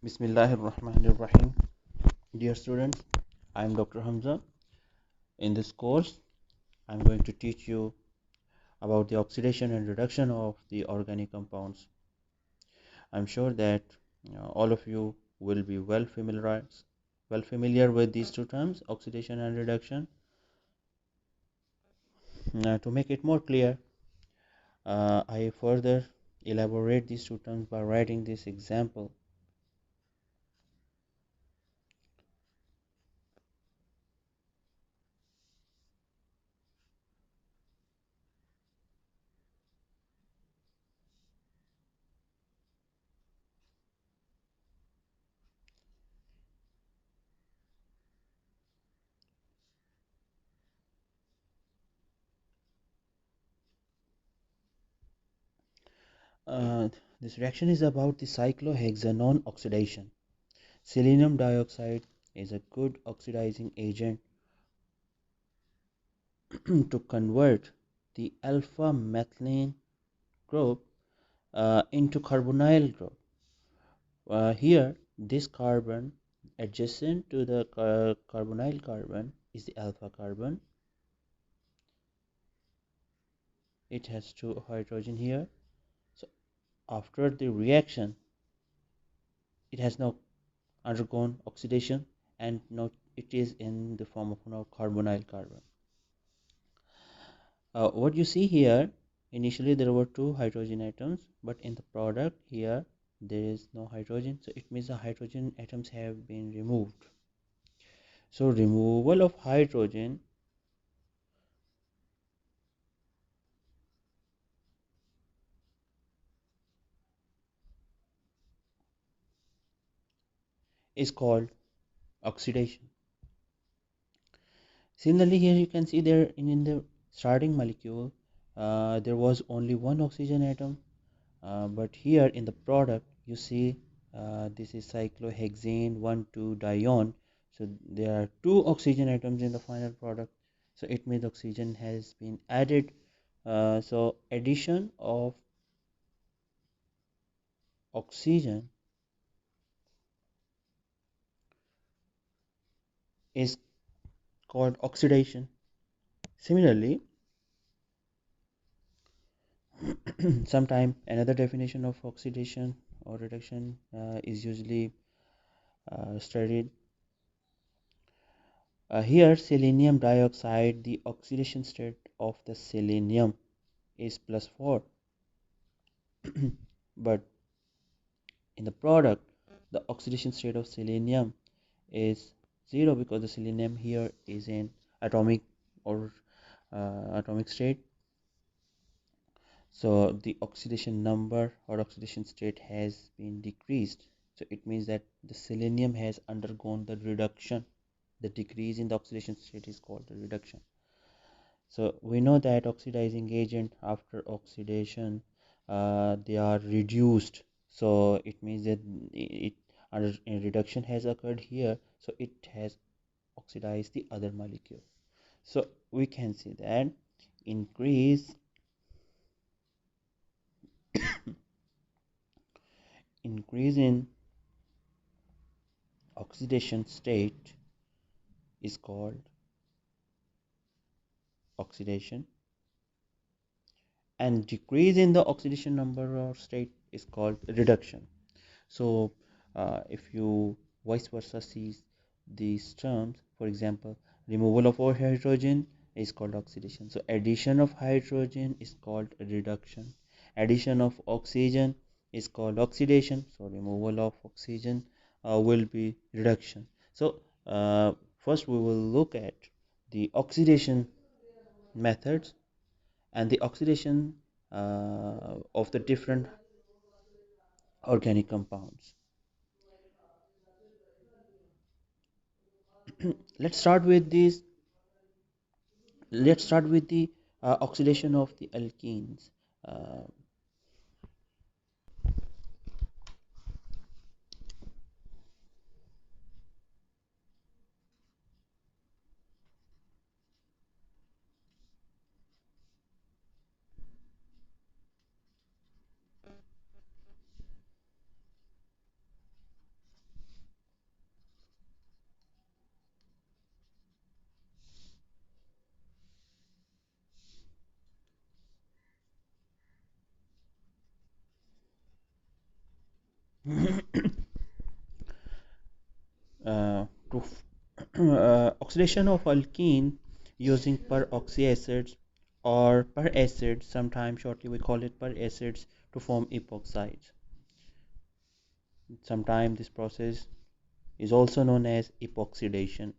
Bismillahirrahmanirrahim. Dear students, I am Dr. Hamza. In this course, I am going to teach you about the oxidation and reduction of the organic compounds. I am sure that all of you will be well familiar with these two terms, oxidation and reduction. To make it more clear, I further elaborate these two terms by writing this example. Uh, this reaction is about the cyclohexanone oxidation. Selenium dioxide is a good oxidizing agent to convert the alpha methylene group into carbonyl group. Here, this carbon adjacent to the carbonyl carbon is the alpha carbon. It has two hydrogen here. So after the reaction, it has now undergone oxidation and now it is in the form of now carbonyl carbon. What you see here, initially there were two hydrogen atoms, but in the product here there is no hydrogen, so it means the hydrogen atoms have been removed. So removal of hydrogen is called oxidation. Similarly, here you can see there in the starting molecule there was only one oxygen atom, but here in the product you see this is cyclohexane 1,2 dione, so there are two oxygen atoms in the final product, so it means oxygen has been added. So addition of oxygen is called oxidation. Similarly, sometime another definition of oxidation or reduction is usually studied. Here selenium dioxide, the oxidation state of the selenium is +4, but in the product the oxidation state of selenium is 0 because the selenium here is in atomic or atomic state. So the oxidation number or oxidation state has been decreased, so it means that the selenium has undergone the reduction. The decrease in the oxidation state is called the reduction. So we know that oxidizing agent after oxidation they are reduced, so it means that a reduction has occurred here, so it has oxidized the other molecule. So we can see that increase increase in oxidation state is called oxidation, and decrease in the oxidation number or state is called reduction. So if you vice versa see these terms, for example, removal of hydrogen is called oxidation, so addition of hydrogen is called reduction, addition of oxygen is called oxidation, so removal of oxygen will be reduction. So first we will look at the oxidation methods and the oxidation of the different organic compounds. let's start with this let's start with the oxidation of the alkenes. uh, to oxidation of alkene using peroxy acids or per acids, sometimes shortly we call it per acids, to form epoxides. Sometimes this process is also known as epoxidation.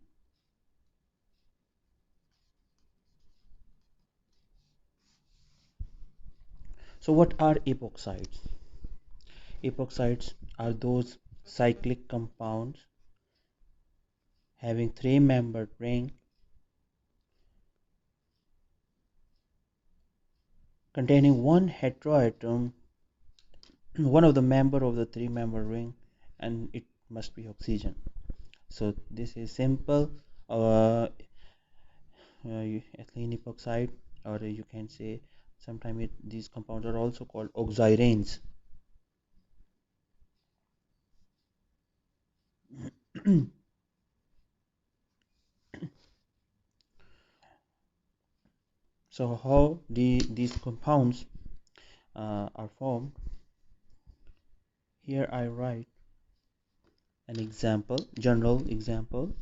So what are epoxides? Epoxides are those cyclic compounds having three-membered ring containing one heteroatom, one of the member of the three-member ring, and it must be oxygen. So this is simple ethylene epoxide, or you can say sometimes these compounds are also called oxiranes. So how these compounds are formed? Here I write an example, general example.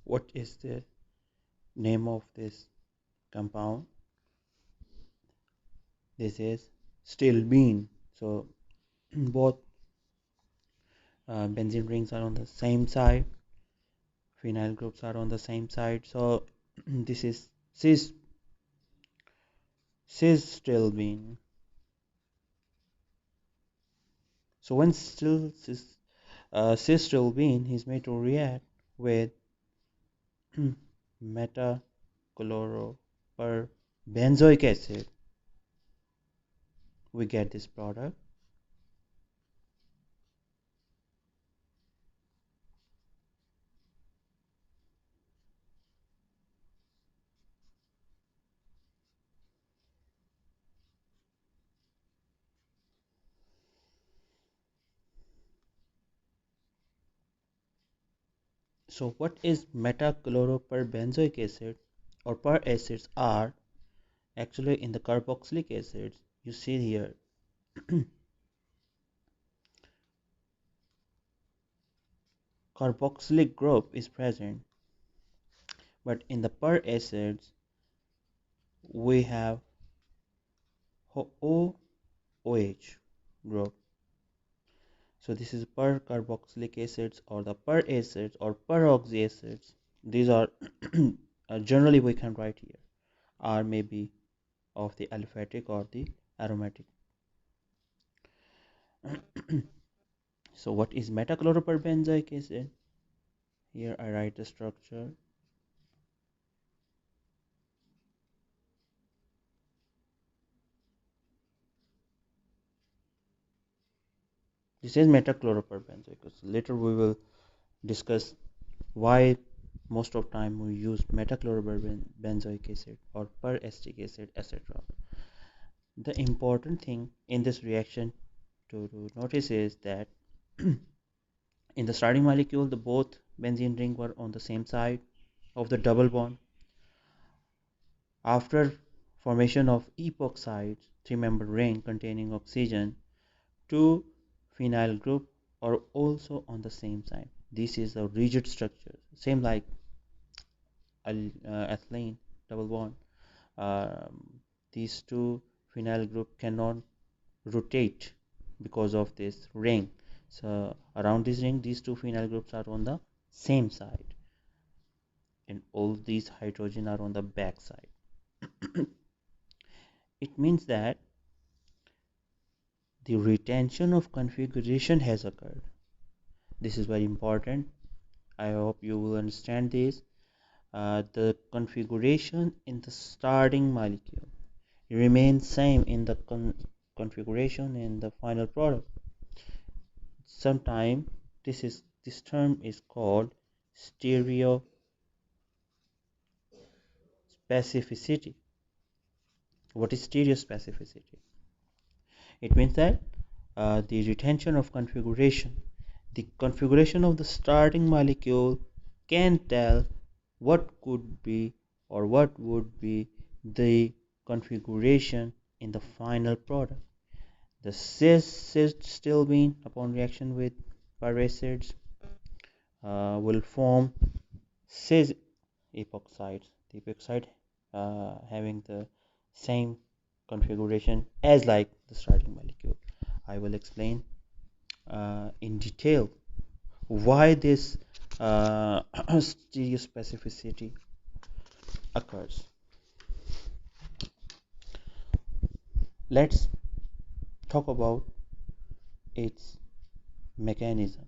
What is the name of this compound? This is stilbene. So both benzene rings are on the same side, phenyl groups are on the same side. So this is cis stilbene. So when cis-stilbene is made to react with metachloroperbenzoic acid, we get this product. So what is metachloroperbenzoic acid, or per acids are actually in the carboxylic acids you see here. Carboxylic group is present, but in the per acids we have OOH group. So this is per carboxylic acids or the per acids or peroxy acids. These are generally we can write here are maybe of the aliphatic or the aromatic. So what is metachloroperbenzoic acid? Here I write the structure. This is metachloroperbenzoic acid. Later we will discuss why most of time we use metachlorobenzoic acid or per-acetic acid, etc. The important thing in this reaction to notice is that in the starting molecule the both benzene ring were on the same side of the double bond. After formation of epoxides, three-membered ring containing oxygen, two phenyl group are also on the same side. This is a rigid structure, same like ethylene double bond. These two phenyl group cannot rotate because of this ring. So around this ring, these two phenyl groups are on the same side, and all these hydrogen are on the back side. It means that the retention of configuration has occurred. This is very important. I hope you will understand this. The configuration in the starting molecule remains same in the configuration in the final product. Sometimes this term is called stereochemistry. stereospecificity. What is stereospecificity? It means that the retention of configuration. The configuration of the starting molecule can tell what could be or what would be the configuration in the final product. The cis stilbene upon reaction with pyracids will form cis epoxides. The epoxide having the same configuration as like the starting molecule. I will explain in detail why this stereospecificity occurs. Let's talk about its mechanism.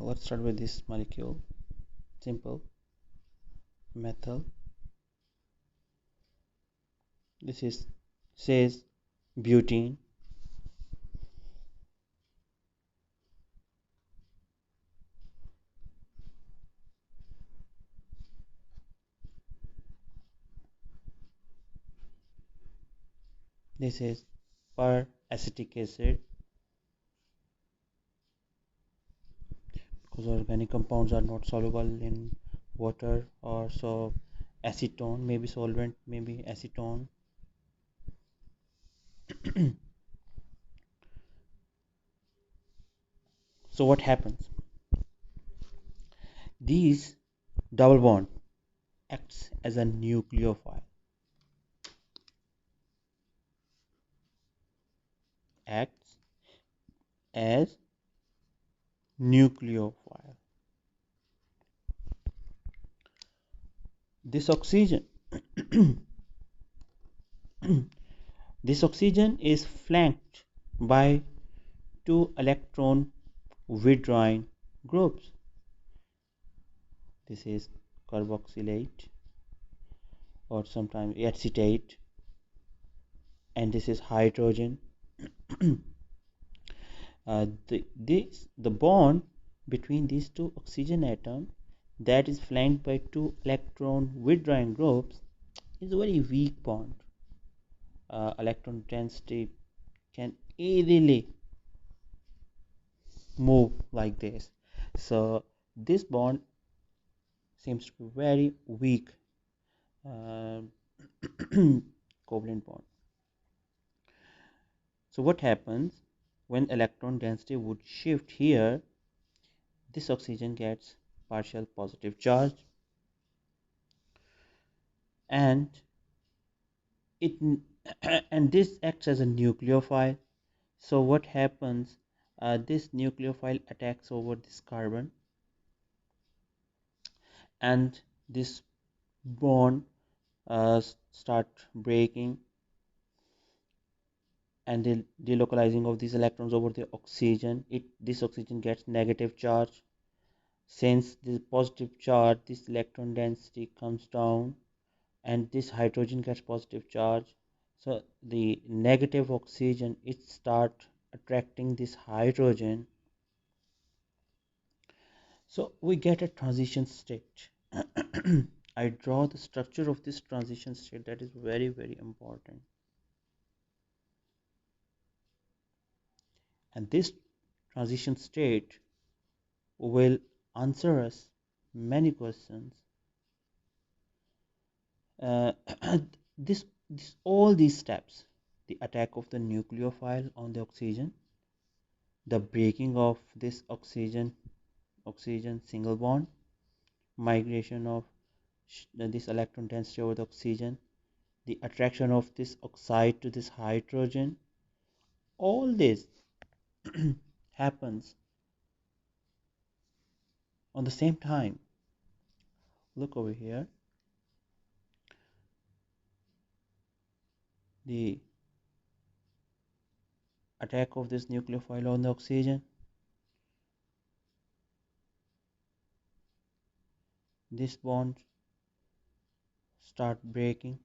Let's start with this molecule. Simple methyl. This is says butene. This is peracetic acid, because organic compounds are not soluble in water, or so acetone, maybe solvent, maybe acetone. So what happens? These double bond acts as a nucleophile, acts as nucleophile. This oxygen this oxygen is flanked by two electron withdrawing groups. This is carboxylate or sometimes acetate, and this is hydrogen. The bond between these two oxygen atoms that is flanked by two electron withdrawing groups is a very weak bond. Electron density can easily move like this. So this bond seems to be very weak uh, covalent bond. So what happens when electron density would shift here? This oxygen gets partial positive charge, and it and this acts as a nucleophile. So what happens? This nucleophile attacks over this carbon, and this bond start breaking, and the delocalizing of these electrons over the oxygen. This oxygen gets negative charge. Since this positive charge, this electron density comes down, and this hydrogen gets positive charge. So the negative oxygen, it start attracting this hydrogen. So we get a transition state. I draw the structure of this transition state, that is very, very important. And this transition state will answer us many questions. Uh, this all these steps: the attack of the nucleophile on the oxygen, the breaking of this oxygen single bond, migration of this electron density over the oxygen, the attraction of this oxide to this hydrogen, all this happens on the same time. Look over here. The attack of this nucleophile on the oxygen. This bond start breaking.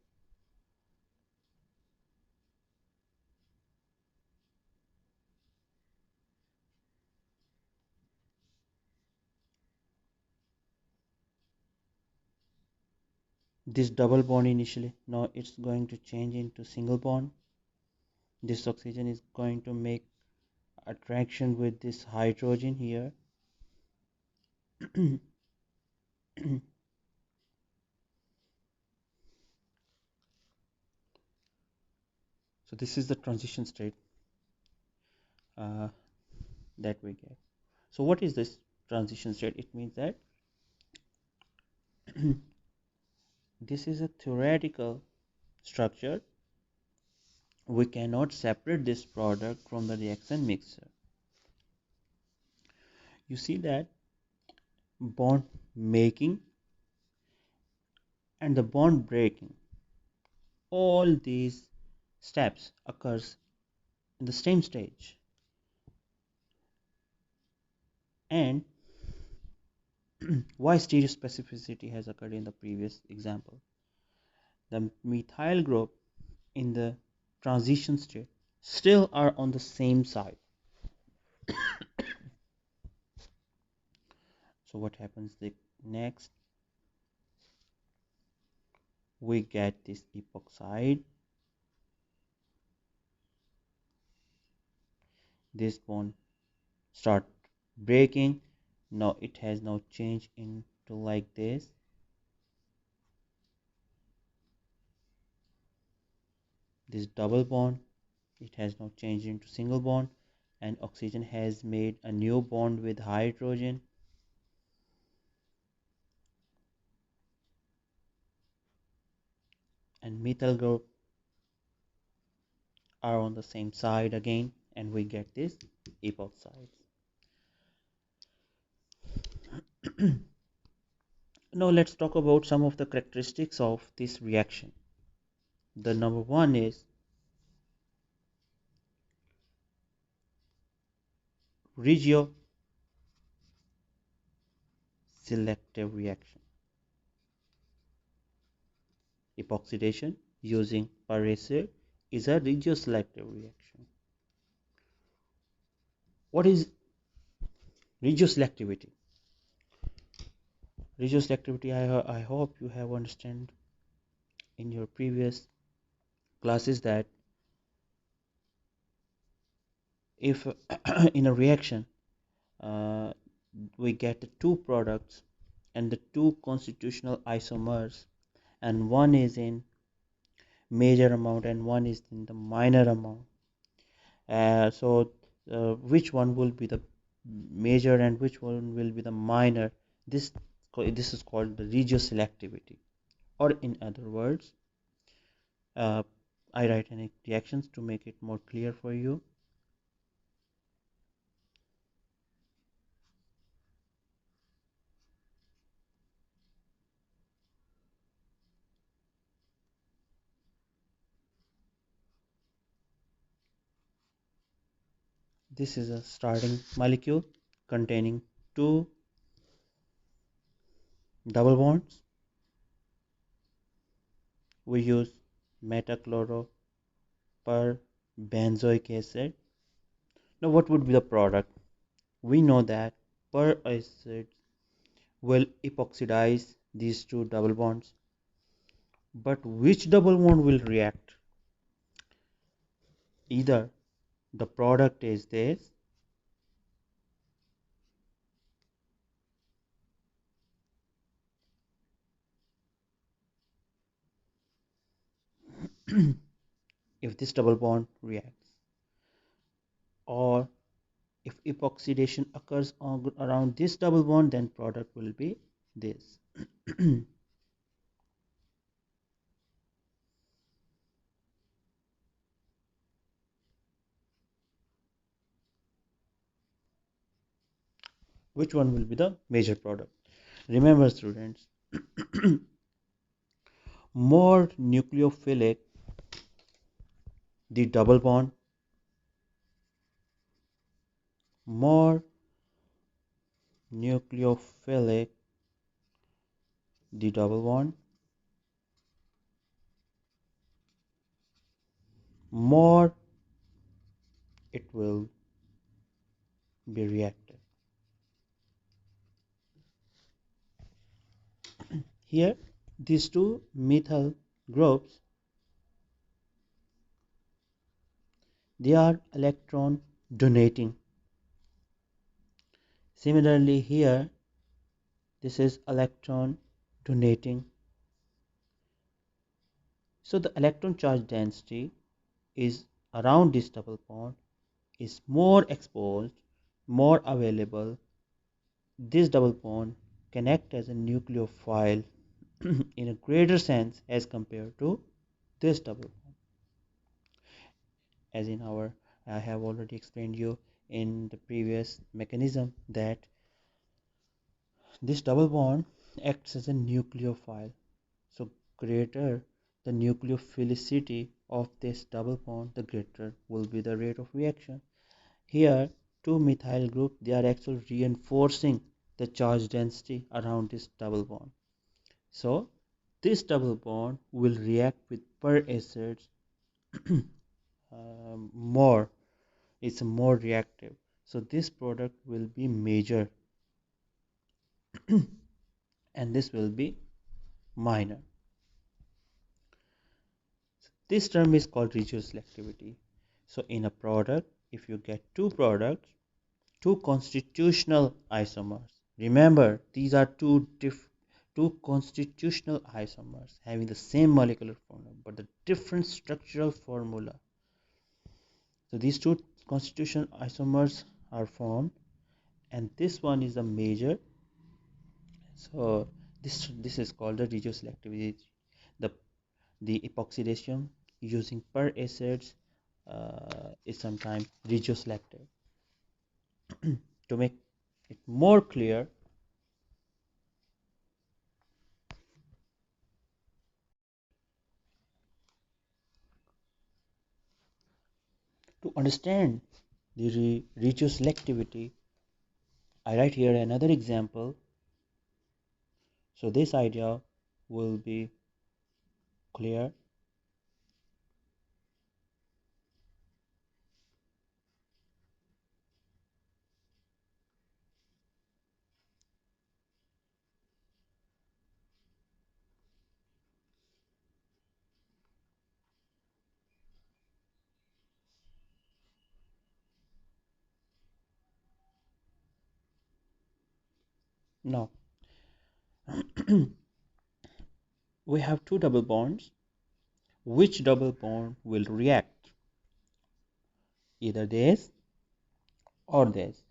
This double bond initially, now it's going to change into single bond. This oxygen is going to make attraction with this hydrogen here. So this is the transition state uh, that we get. So what is this transition state? It means that this is a theoretical structure. We cannot separate this product from the reaction mixture. You see that bond making and the bond breaking, all these steps occurs in the same stage, and why stereospecificity has occurred in the previous example. The methyl group in the transition state still are on the same side. So what happens next? We get this epoxide. This bond start breaking. Now it has now changed into like this. This double bond, it has now changed into single bond, and oxygen has made a new bond with hydrogen. And methyl group are on the same side again, and we get this epoxide. Now let's talk about some of the characteristics of this reaction. The number one is Regio selective reaction. Epoxidation using peracid is a Regio selective reaction. What is Regio selectivity? Regio selectivity, I hope you have understood in your previous classes that if in a reaction uh, we get the two products and the two constitutional isomers, and one is in major amount and one is in the minor amount, which one will be the major and which one will be the minor? This is called the regioselectivity, or in other words, uh, I write any reactions to make it more clear for you. This is a starting molecule containing two double bonds. We use metachloro per benzoic acid. Now what would be the product? We know that per acid will epoxidize these two double bonds, but which double bond will react? Either the product is this, if this double bond reacts, or if epoxidation occurs around this double bond, then product will be this. Which one will be the major product? Remember students, more nucleophilic the double bond, more nucleophilic the double bond, more it will be reactive. Here, these two methyl groups, they are electron donating. Similarly, here, this is electron donating. So the electron charge density is around this double bond is more exposed, more available. This double bond can act as a nucleophile in a greater sense as compared to this double bond. As in our, I have already explained you in the previous mechanism that this double bond acts as a nucleophile. So greater the nucleophilicity of this double bond, the greater will be the rate of reaction. Here, two methyl group, they are actually reinforcing the charge density around this double bond. So this double bond will react with per acids more. It's more reactive. So this product will be major and this will be minor. This term is called Regio selectivity. So in a product, if you get two products, two constitutional isomers. Remember, these are two constitutional isomers having the same molecular formula but the different structural formula. So these two constitutional isomers are formed, and this one is the major. So this is called the regioselectivity. The the epoxidation using per acids is sometimes regioselective. To make it more clear, to understand the regioselectivity, I write here another example. So this idea will be clear. Now, we have two double bonds. Which double bond will react? Either this or this.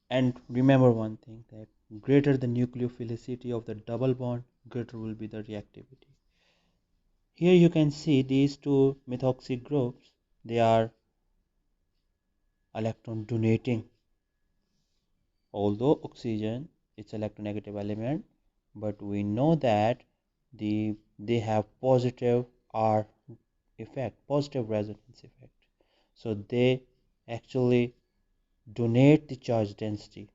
And remember one thing, that greater the nucleophilicity of the double bond, greater will be the reactivity. Here you can see these two methoxy groups, they are electron donating. Although oxygen is electronegative element, but we know that they have positive R effect, positive resonance effect. So they actually donate the charge density.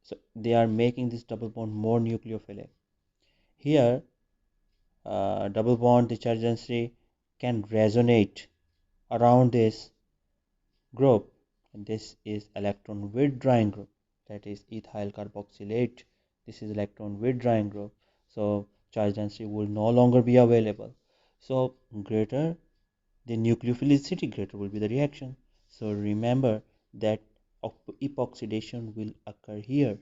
So they are making this double bond more nucleophilic. Here, double bond the charge density can resonate around this group, and this is electron withdrawing group, that is ethyl carboxylate. This is electron withdrawing group, so charge density will no longer be available. So greater the nucleophilicity, greater will be the reaction. So remember that epoxidation will occur here.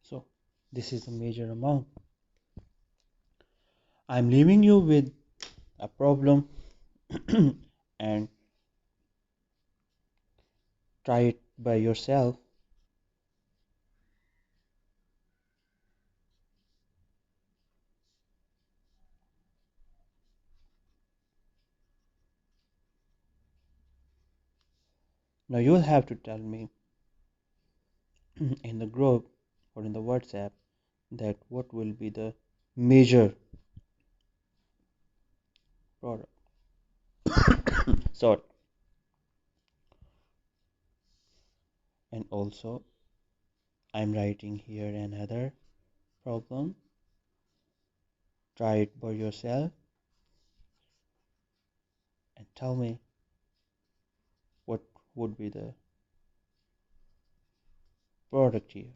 So this is a major amount. I'm leaving you with a problem and try it by yourself. Now you'll have to tell me in the group or in the WhatsApp that what will be the major product. Sorry. And also, I'm writing here another problem. Try it by yourself and tell me what would be the product here.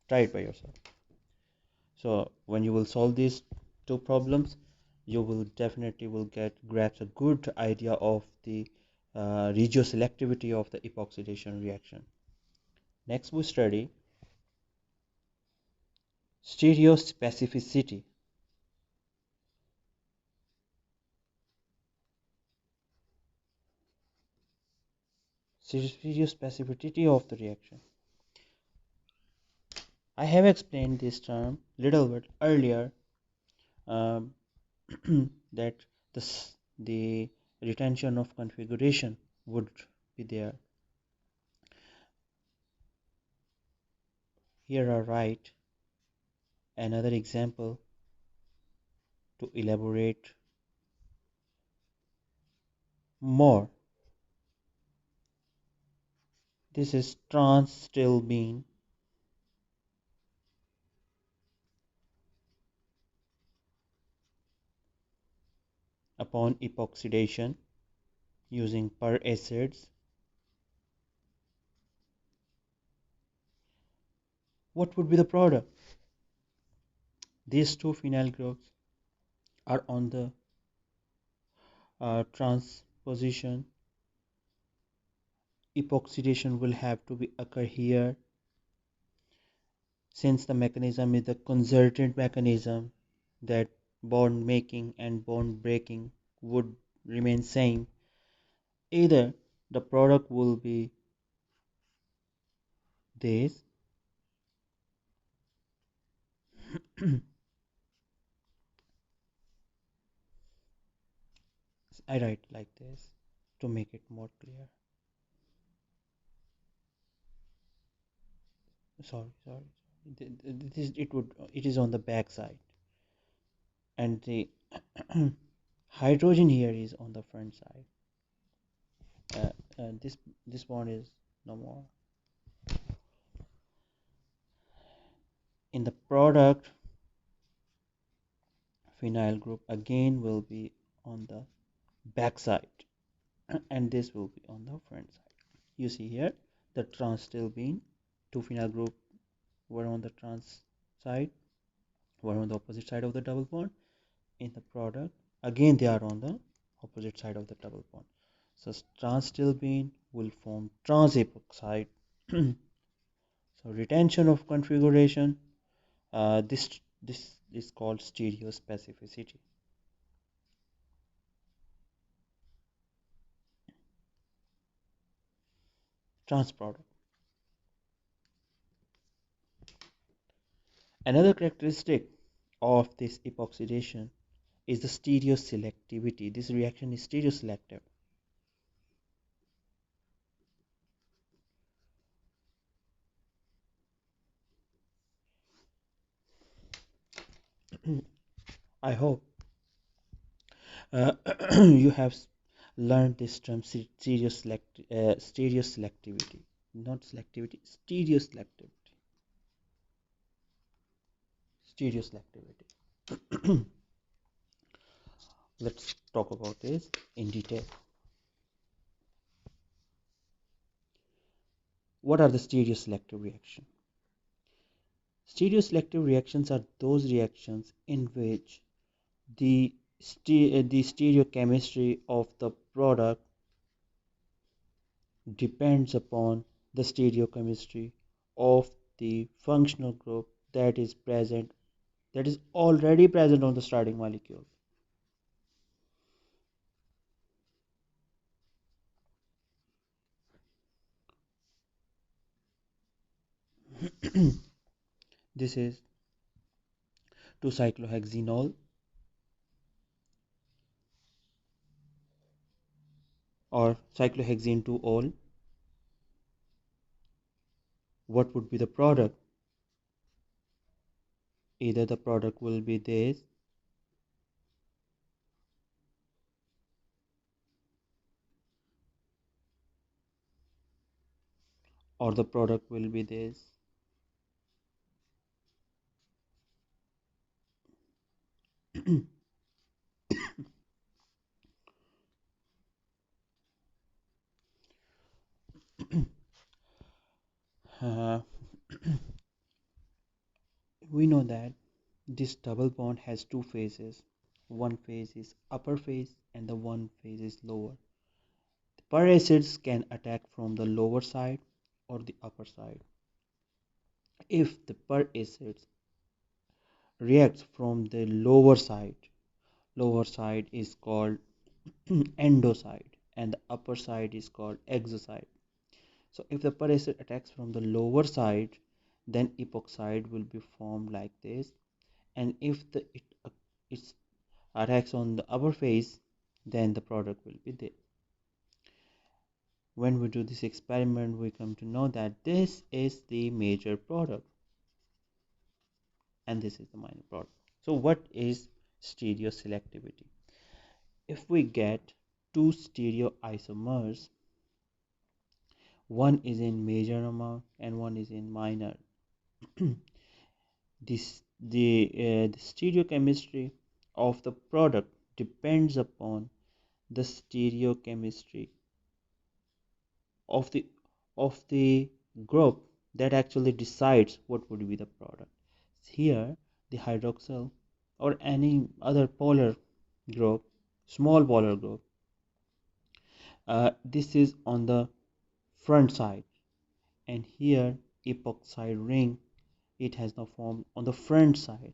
Try it by yourself. So when you will solve these two problems, you will definitely will get grasp a good idea of the regio selectivity of the epoxidation reaction. Next we study stereospecificity. Stereospecificity of the reaction. I have explained this term little bit earlier, um, that the retention of configuration would be there. Here I write another example to elaborate more. This is Transdecline upon epoxidation using per acids. What would be the product? These two phenyl groups are on the transposition. Epoxidation will have to be occur here, since the mechanism is the concerted mechanism, that bond making and bond breaking would remain same. Either the product will be this I write like this to make it more clear. Sorry. This it is on the back side, and the hydrogen here is on the front side. This bond is no more. In the product, phenyl group again will be on the back side, and this will be on the front side. You see here the Transdecline, two phenyl group were on the trans side, were on the opposite side of the double bond. In the product, again they are on the opposite side of the double bond. So Transdecline will form trans epoxide. So retention of configuration. This is called stereospecificity. Trans product. Another characteristic of this epoxidation is the stereoselectivity. This reaction is stereoselective. I hope uh, you have learned this term stereoselectivity, not selectivity, stereoselectivity. Let's talk about this in detail. What are the stereoselective reactions? Stereoselective reactions are those reactions in which the stereochemistry of the product depends upon the stereochemistry of the functional group that is already present on the starting molecule. This is 2-cyclohexenol or cyclohexane 2-ol. What would be the product? Either the product will be this, or the product will be this. uh, we know that this double bond has two phases. One phase is upper phase and the one phase is lower. The per acids can attack from the lower side or the upper side. If the per acids reacts from the lower side is called endoside and the upper side is called exoside. So if the per acid attacks from the lower side, then epoxide will be formed like this, and if it attacks on the upper phase, then the product will be there. When we do this experiment, we come to know that this is the major product and this is the minor product. So what is stereoselectivity? If we get two stereoisomers, one is in major amount and one is in minor, the stereochemistry of the product depends upon the stereochemistry of the group that actually decides what would be the product. Here, the hydroxyl or any other polar group, small polar group, this is on the front side, and here epoxide ring, it has now formed on the front side.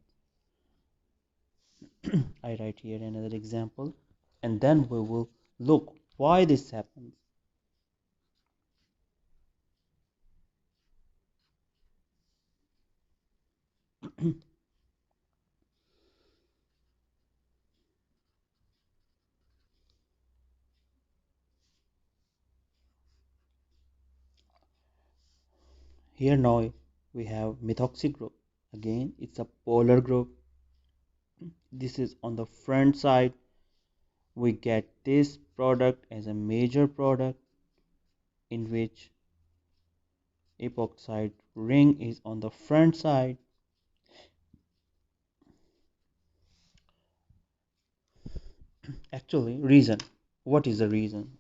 I write here another example, and then we will look why this happens. Here now we have methoxy group. Again, it's a polar group. This is on the front side. We get this product as a major product in which epoxide ring is on the front side. Actually, reason. What is the reason?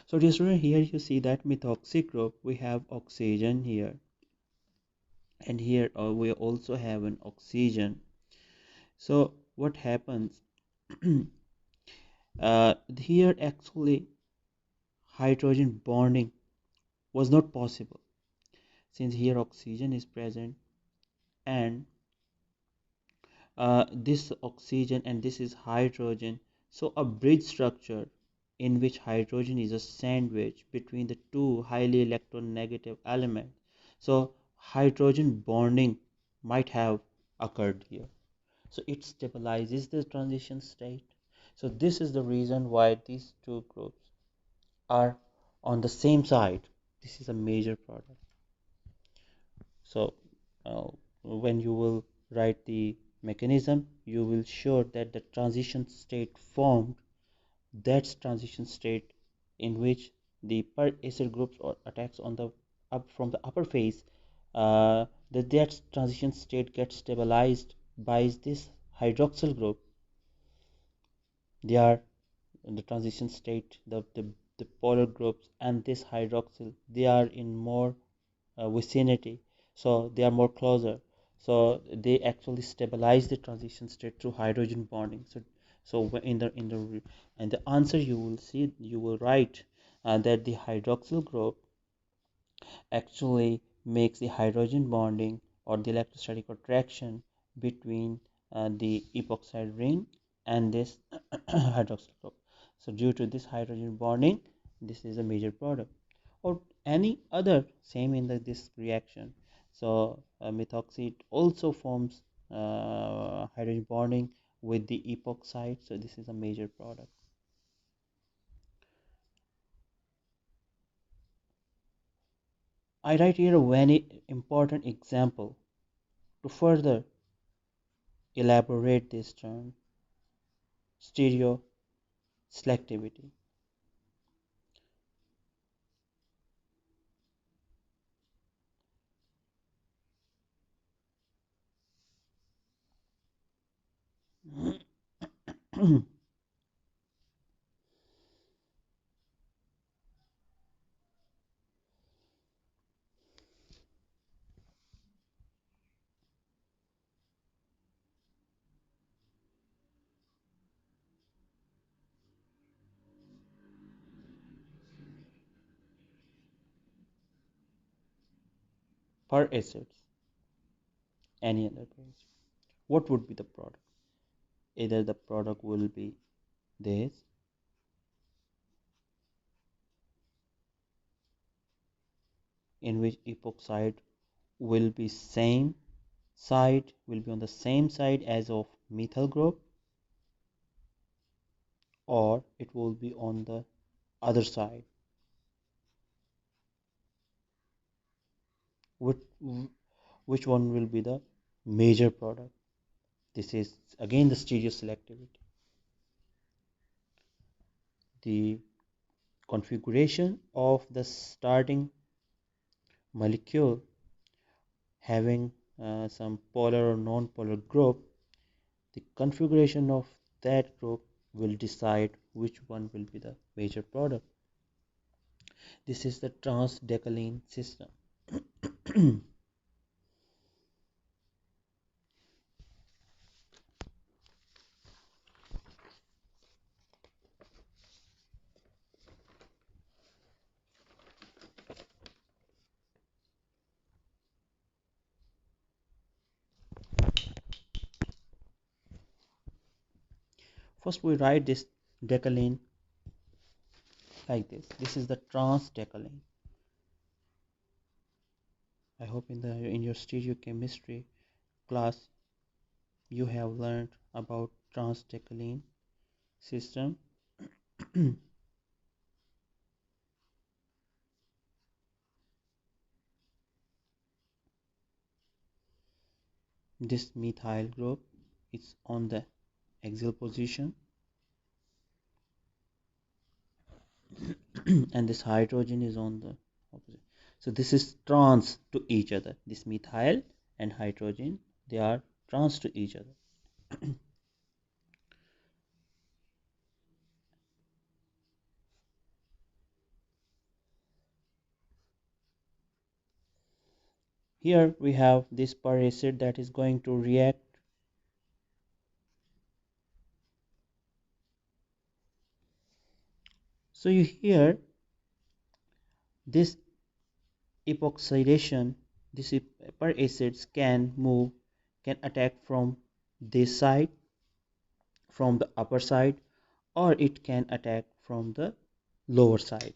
So just here you see that methoxy group, we have oxygen here, and here we also have an oxygen. So what happens? Here actually hydrogen bonding was not possible since here oxygen is present, and this oxygen and this is hydrogen. So a bridge structure in which hydrogen is a sandwich between the two highly electronegative elements. So hydrogen bonding might have occurred here. So it stabilizes the transition state. So this is the reason why these two groups are on the same side. This is a major product. So when you will write the mechanism, you will show that the transition state formed, that's transition state in which the per acid groups or attacks on the up from the upper phase, that transition state gets stabilized by this hydroxyl group. They are in the transition state, the polar groups and this hydroxyl, they are in more vicinity, so they are more closer, so they actually stabilize the transition state through hydrogen bonding. So in the and the answer you will see, you will write that the hydroxyl group actually makes the hydrogen bonding or the electrostatic attraction between the epoxide ring and this hydroxyl group. So due to this hydrogen bonding, this is a major product. Or any other same in this reaction. So methoxide also forms hydrogen bonding with the epoxide, so this is a major product. I write here a very important example to further elaborate this term: stereo selectivity. Per acids, any other base. What would be the product? Either the product will be this, in which epoxide will be same side, will be on the same side as of methyl group, or it will be on the other side. which which one will be the major product? This is again the stereo selectivity. The configuration of the starting molecule having some polar or non-polar group, the configuration of that group will decide which one will be the major product. This is the Transdecline system. First we write this decalene like this. This is the Transdecline. I hope in your stereochemistry class you have learned about Transdecline system. This methyl group is on the axial position and this hydrogen is on the opposite. So this is trans to each other. This methyl and hydrogen, they are trans to each other. Here we have this per acid that is going to react. So you hear this epoxidation, this per acids can move, can attack from this side, from the upper side, or it can attack from the lower side.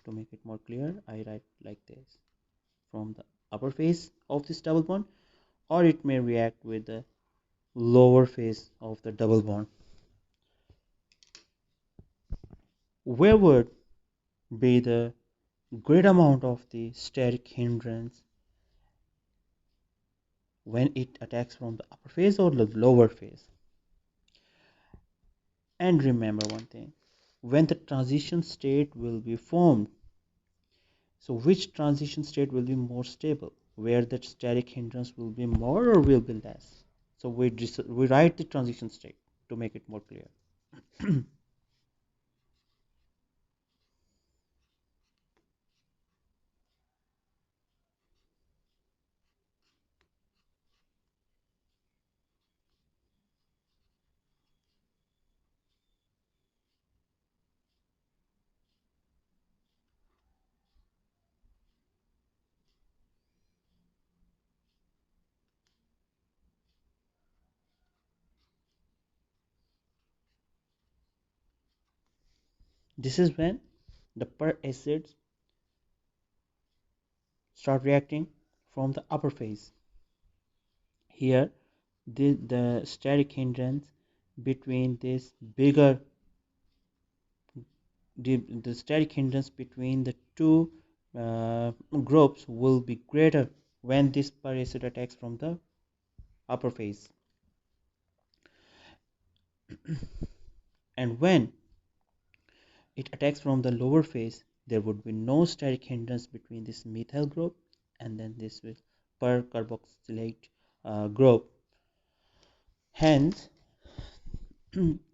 To make it more clear, I write like this: from the upper face of this double bond, or it may react with the lower face of the double bond. Where would be the great amount of the steric hindrance when it attacks from the upper phase or the lower phase? And remember one thing: when the transition state will be formed, so which transition state will be more stable, where the steric hindrance will be more or will be less? So we write the transition state to make it more clear. This is when the per acids start reacting from the upper phase. Here, the steric hindrance between this bigger the steric hindrance between the two groups will be greater when this per acid attacks from the upper phase, and when it attacks from the lower phase, there would be no steric hindrance between this methyl group and then this percarboxylate group. Hence,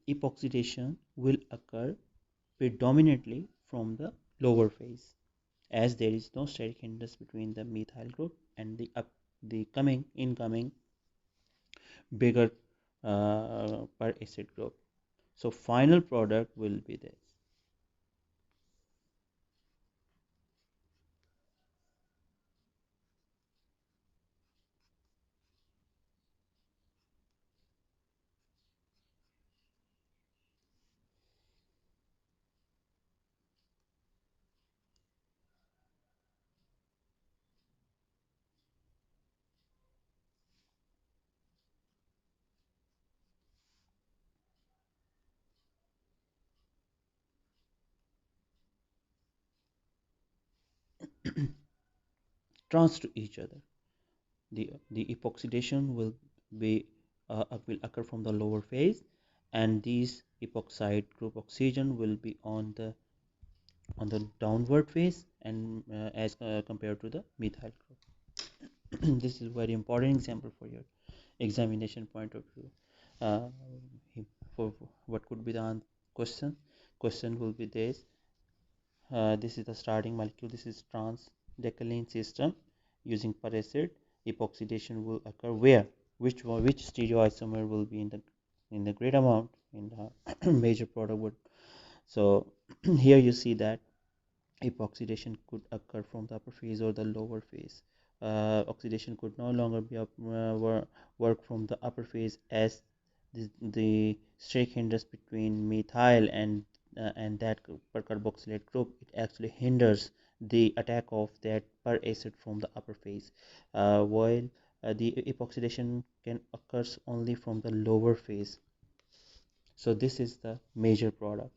epoxidation will occur predominantly from the lower phase, as there is no steric hindrance between the methyl group and the incoming bigger per acid group. So final product will be this. Trans to each other. The epoxidation will occur from the lower phase, and these epoxide group oxygen will be on the downward phase, and as compared to the methyl group. This is very important example for your examination point of view. uh, for what could be the question will be this. This is the starting molecule. This is transdecline system. Using per acid, epoxidation will occur where? Which stereoisomer will be in the great amount in the major product would. So here you see that epoxidation could occur from the upper phase or the lower phase. Oxidation could no longer be work from the upper phase, as the steric hindrance between methyl and that percarboxylate group, it actually hinders the attack of that per acid from the upper phase, while the epoxidation can occurs only from the lower phase. So this is the major product.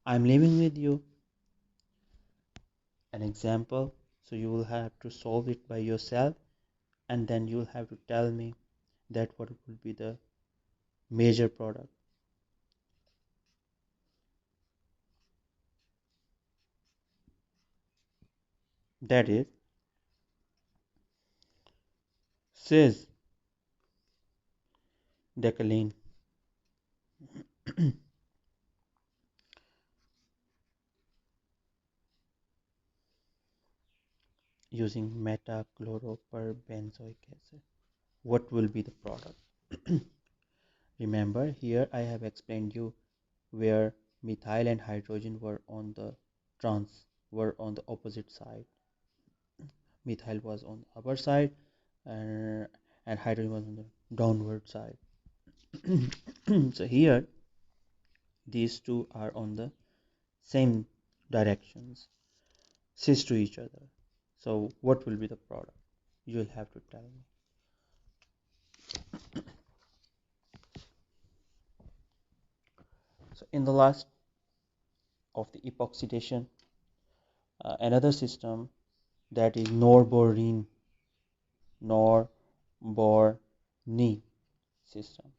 I'm leaving with you an example, so you will have to solve it by yourself, and then you'll have to tell me that what will be the major product. That is cis decline using metachloroperbenzoic acid. What will be the product? Remember, here I have explained you where methyl and hydrogen were on the opposite side. Methyl was on the upper side, and, and hydrogen was on the downward side. So here these two are on the same directions, cis to each other. So what will be the product? You'll have to tell me. So in the last of the epoxidation, another system, that is Nonburning system.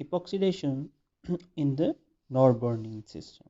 Epoxidation in the Nonburning system.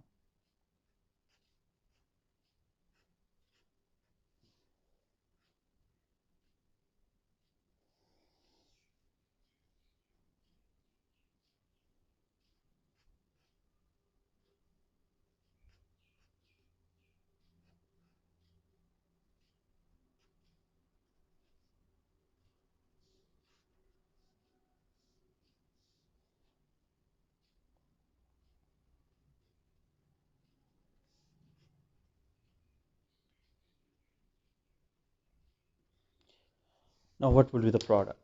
Now, what will be the product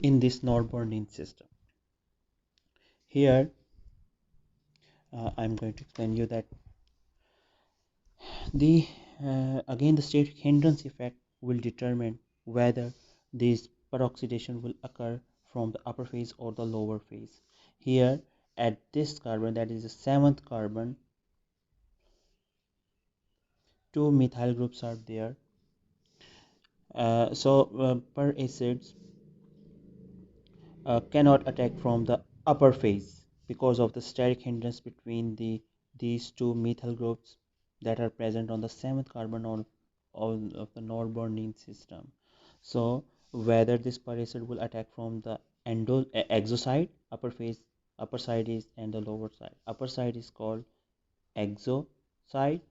in this Nonburning system? Here, I'm going to explain you that the again the static hindrance effect will determine whether this peroxidation will occur from the upper phase or the lower phase. Here, at this carbon, that is the seventh carbon, two methyl groups are there. Per acids cannot attack from the upper phase because of the steric hindrance between these two methyl groups that are present on the seventh carbon of the Nonburning system. So whether this per acid will attack from the exoside, upper phase, upper side is, and the lower side. Upper side is called exoside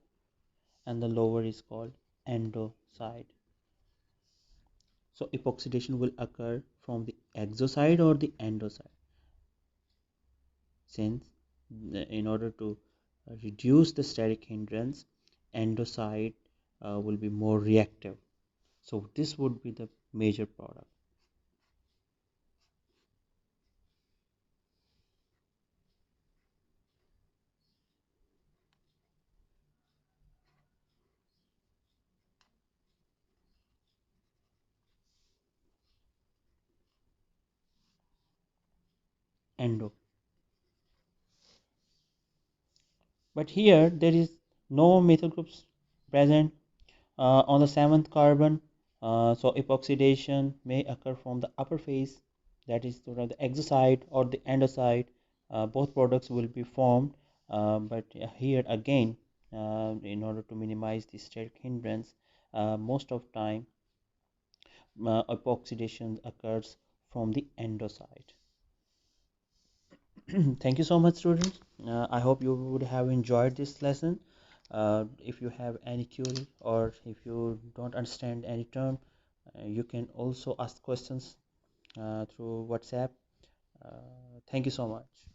and the lower is called endoside. So epoxidation will occur from the exoside or the endoside, since in order to reduce the steric hindrance, endoside will be more reactive. So this would be the major product. Endo. But here there is no methyl groups present on the seventh carbon, so epoxidation may occur from the upper phase, that is sort of the exoside or the endoside. Both products will be formed, but here again, in order to minimize the steric hindrance, most of time epoxidation occurs from the endoside. Thank you so much, students. I hope you would have enjoyed this lesson. If you have any query or if you don't understand any term, you can also ask questions through WhatsApp. Thank you so much.